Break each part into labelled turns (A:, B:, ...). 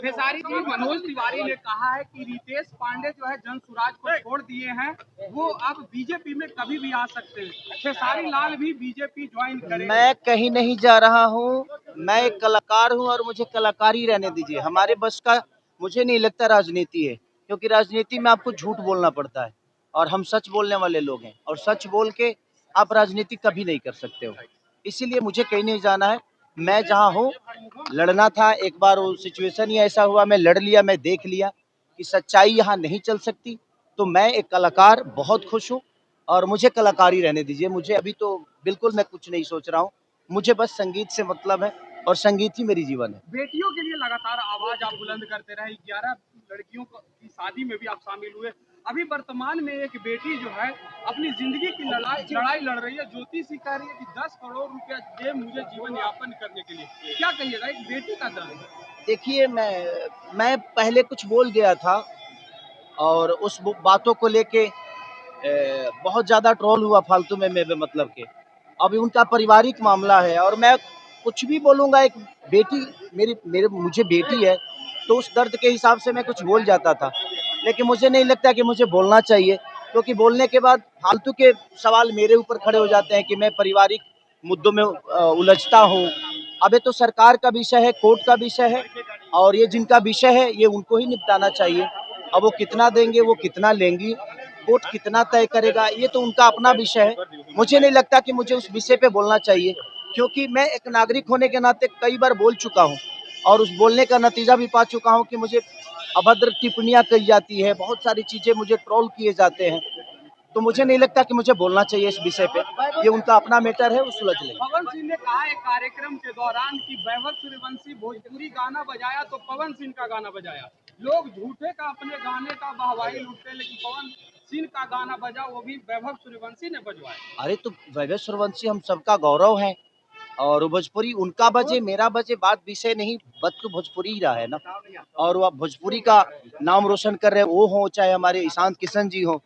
A: खेसारी जी, मनोज तिवारी ने कहा है कि रितेश पांडे जो है जनसुराज को छोड़ दिए हैं, वो अब बीजेपी में कभी भी आ सकते हैं। खेसारी लाल भी बीजेपी ज्वाइन करेंगे।
B: मैं कहीं नहीं जा रहा हूँ, मैं एक कलाकार हूँ और मुझे कलाकारी रहने दीजिए। हमारे बस का मुझे नहीं लगता राजनीति है, क्योंकि राजनीति में आपको झूठ बोलना पड़ता है और हम सच बोलने वाले लोग हैं, और सच बोल के आप राजनीति कभी नहीं कर सकते हो। इसीलिए मुझे कहीं नहीं जाना है। मैं जहाँ हूँ, लड़ना था, एक बार वो सिचुएशन ही ऐसा हुआ, मैं लड़ लिया, मैं देख लिया कि सच्चाई यहाँ नहीं चल सकती। तो मैं एक कलाकार बहुत खुश हूँ और मुझे कलाकारी रहने दीजिए। मुझे अभी तो बिल्कुल मैं कुछ नहीं सोच रहा हूँ, मुझे बस संगीत से मतलब है और संगीत ही मेरी जीवन है।
A: बेटियों के लिए लगातार आवाज आप बुलंद करते रहे, 11 लड़कियों की शादी में भी आप शामिल हुए। अभी वर्तमान में एक बेटी जो है अपनी जिंदगी की लड़ाई लड़ रही है। ज्योति सी कह रही है कि 10 करोड़ रुपया दे मुझे जीवन यापन करने के लिए। क्या कहिएगा एक बेटी का दर्द?
B: देखिए, मैं पहले कुछ बोल गया था और उस बातों को लेके बहुत ज्यादा ट्रोल हुआ फालतू में मेरे मतलब के। अभी उनका पारिवारिक मामला है और मैं कुछ भी बोलूंगा, एक बेटी मेरे मुझे बेटी है तो उस दर्द के हिसाब से मैं कुछ बोल जाता था, लेकिन मुझे नहीं लगता कि मुझे बोलना चाहिए, क्योंकि बोलने के बाद फालतू के सवाल मेरे ऊपर खड़े हो जाते हैं कि मैं पारिवारिक मुद्दों में उलझता हूँ। अब ये तो सरकार का विषय है, कोर्ट का विषय है, और ये जिनका विषय है ये उनको ही निपटाना चाहिए। अब वो कितना देंगे, वो कितना लेंगी, कोर्ट कितना तय करेगा, ये तो उनका अपना विषय है। मुझे नहीं लगता कि मुझे उस विषय पे बोलना चाहिए, क्योंकि मैं एक नागरिक होने के नाते कई बार बोल चुका हूँ और उस बोलने का नतीजा भी पा चुका हूँ कि मुझे अभद्र टिप्पणियां कही जाती है, बहुत सारी चीजें मुझे ट्रोल किए जाते हैं। तो मुझे नहीं लगता कि मुझे बोलना चाहिए इस विषय पे, ये उनका अपना मैटर है, वो सुलझ लेंगे।
A: पवन सिंह ने कहा एक कार्यक्रम के दौरान कि वैभव सूर्यवंशी भोजपुरी गाना बजाया तो पवन सिंह का गाना बजाया। लोग झूठे का अपने गाने का वाहवाही लूटते, लेकिन पवन सिंह का गाना बजा, वो भी वैभव सूर्यवंशी ने बजवाया।
B: अरे तो वैभव सूर्यवंशी हम सबका गौरव है, और भोजपुरी उनका बजे मेरा बजे बात विषय नहीं, बद तो भोजपुरी ही रहा है ना। और वो भोजपुरी का नाम रोशन कर रहे हैं, वो हो चाहे हमारे ईशांत किशन जी हो,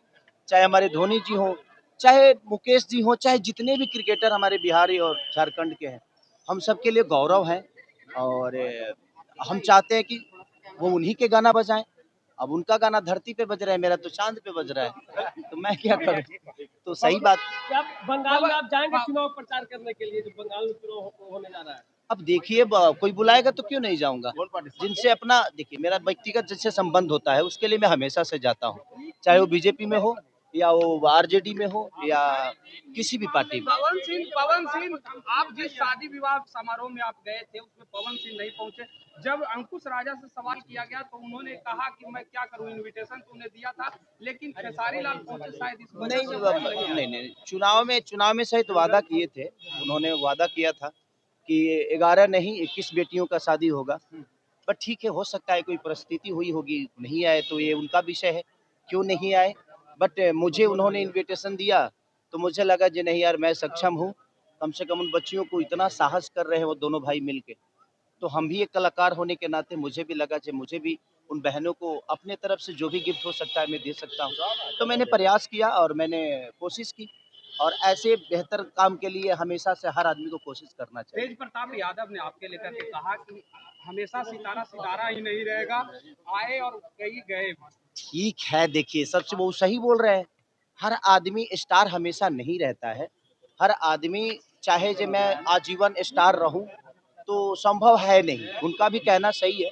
B: चाहे हमारे धोनी जी हो, चाहे मुकेश जी हो, चाहे जितने भी क्रिकेटर हमारे बिहारी और झारखंड के हैं, हम सबके लिए गौरव है। और हम चाहते हैं कि वो उन्हीं के गाना बजाएं। अब उनका गाना धरती पे बज रहा है, मेरा तो चांद पे बज रहा है, तो मैं क्या करूं। तो सही बात।
A: बंगाल में आप जाएंगे चुनाव प्रचार करने के लिए, जो बंगाल में चुनाव होने जा रहा है?
B: अब देखिए, कोई बुलाएगा तो क्यों नहीं जाऊंगा। जिनसे अपना देखिए मेरा व्यक्तिगत जिससे संबंध होता है उसके लिए मैं हमेशा से जाता हूँ, चाहे वो बीजेपी में हो या वो आरजेडी में हो या किसी भी पार्टी में।
A: पवन सिंह, आप जिस शादी विवाह समारोह में आप गए थे उसमें पवन सिंह नहीं पहुंचे। जब अंकुश राजा से सवाल किया गया तो उन्होंने कहा कि मैं क्या करूं, इनविटेशन तो उन्हें दिया था, लेकिन खेसारी लाल पहुंचे, शायद इस वजह
B: नहीं
A: से
B: नहीं, चुनाव में शायद वादा किए थे, उन्होंने वादा किया था कि 11 नहीं 21 बेटियों का शादी होगा। पर ठीक है, हो सकता है कोई परिस्थिति हुई होगी, नहीं आए तो ये उनका विषय है, क्यों नहीं आए। बट मुझे उन्होंने इनविटेशन दिया तो मुझे लगा जी नहीं यार, मैं सक्षम हूँ, कम से कम उन बच्चियों को इतना साहस कर रहे हैं वो दोनों भाई मिलके, तो हम भी एक कलाकार होने के नाते मुझे भी लगा कि मुझे भी उन बहनों को अपने तरफ से जो भी गिफ्ट हो सकता है मैं दे सकता हूँ। तो मैंने प्रयास किया और मैंने कोशिश की, और ऐसे बेहतर काम के लिए हमेशा से हर आदमी को कोशिश करना चाहिए।
A: तेज प्रताप यादव ने आपके लेकर के कहा कि हमेशा सितारा सितारा ही नहीं रहेगा, आए और कई गए।
B: ठीक है, देखिए सबसे वो सही बोल रहे हैं, हर आदमी स्टार हमेशा नहीं रहता है। हर आदमी चाहे जो मैं आजीवन स्टार रहूं तो संभव है नहीं, उनका भी कहना सही है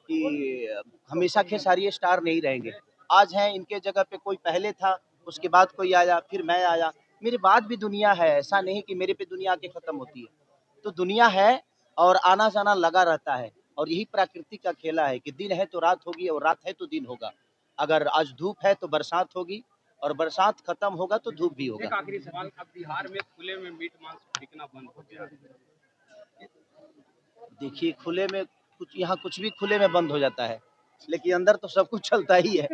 B: कि हमेशा खेसारी स्टार नहीं रहेंगे। आज है इनके जगह पे कोई पहले था, उसके बाद कोई आया, फिर मैं आया, मेरे बाद भी दुनिया है, ऐसा नहीं कि मेरे पे दुनिया आके खत्म होती है। तो दुनिया है और आना जाना लगा रहता है, और यही प्रकृति का खेला है कि दिन है तो रात होगी और रात है तो दिन होगा। अगर आज धूप है तो बरसात होगी, और बरसात खत्म होगा तो धूप भी होगा।
A: एक आखिरी सवाल, अब बिहार में खुले में मीट मांस बिकना बंद हो गया है।
B: देखिए, खुले में यहाँ कुछ भी खुले में बंद हो जाता है, लेकिन अंदर तो सब कुछ चलता ही है,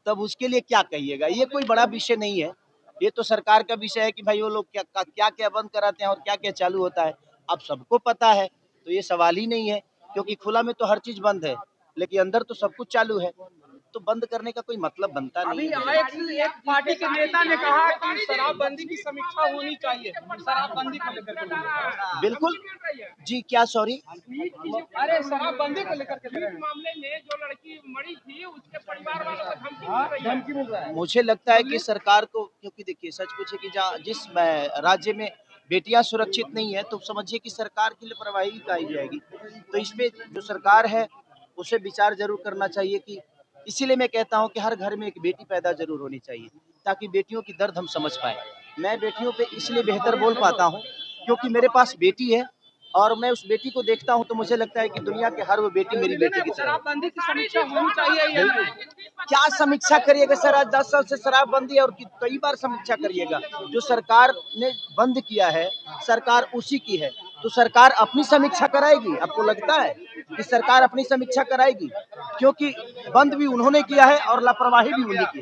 B: तब उसके लिए क्या कहिएगा। ये कोई बड़ा विषय नहीं है, ये तो सरकार का विषय है कि भाई वो लोग क्या क्या बंद कराते हैं और क्या क्या चालू होता है, अब सबको पता है, तो ये सवाल ही नहीं है, क्योंकि खुला में तो हर चीज बंद है लेकिन अंदर तो सब कुछ चालू है। तो तो बंद करने का कोई मतलब बनता नहीं
A: अभी
B: है।
A: एक पार्टी के नेता ने कहा कि शराबबंदी की समीक्षा होनी चाहिए, शराबबंदी को लेकर के।
B: बिल्कुल जी, क्या सॉरी?
A: अरे शराबबंदी को लेकर के
C: मामले में जो लड़की मरी थी उसके परिवार वालों को धमकी मिल रही है।
B: मुझे लगता है कि सरकार को, क्योंकि देखिए सच पूछे कि जहाँ जिस राज्य में बेटियां सुरक्षित नहीं है तो समझिए कि सरकार की लापरवाही पाई जाएगी। तो इसमें जो सरकार है उसे विचार जरूर करना चाहिए कि इसीलिए मैं कहता हूं कि हर घर में एक बेटी पैदा जरूर होनी चाहिए ताकि बेटियों की दर्द हम समझ पाए। मैं बेटियों पे इसलिए बेहतर बोल पाता हूं क्योंकि मेरे पास बेटी है और मैं उस बेटी को देखता हूं तो मुझे लगता है कि दुनिया के हर वो बेटी मेरी बेटी की तरह है।
A: शराबबंदी की समीक्षा होनी चाहिए।
B: क्या समीक्षा करिएगा सर? आज 10 साल से शराबबंदी है और कई बार समीक्षा करिएगा। जो सरकार ने बंद किया है सरकार उसी की है, तो सरकार अपनी समीक्षा कराएगी। आपको लगता है कि सरकार अपनी समीक्षा कराएगी? क्योंकि बंद भी उन्होंने किया है और लापरवाही भी उन्हीं की है।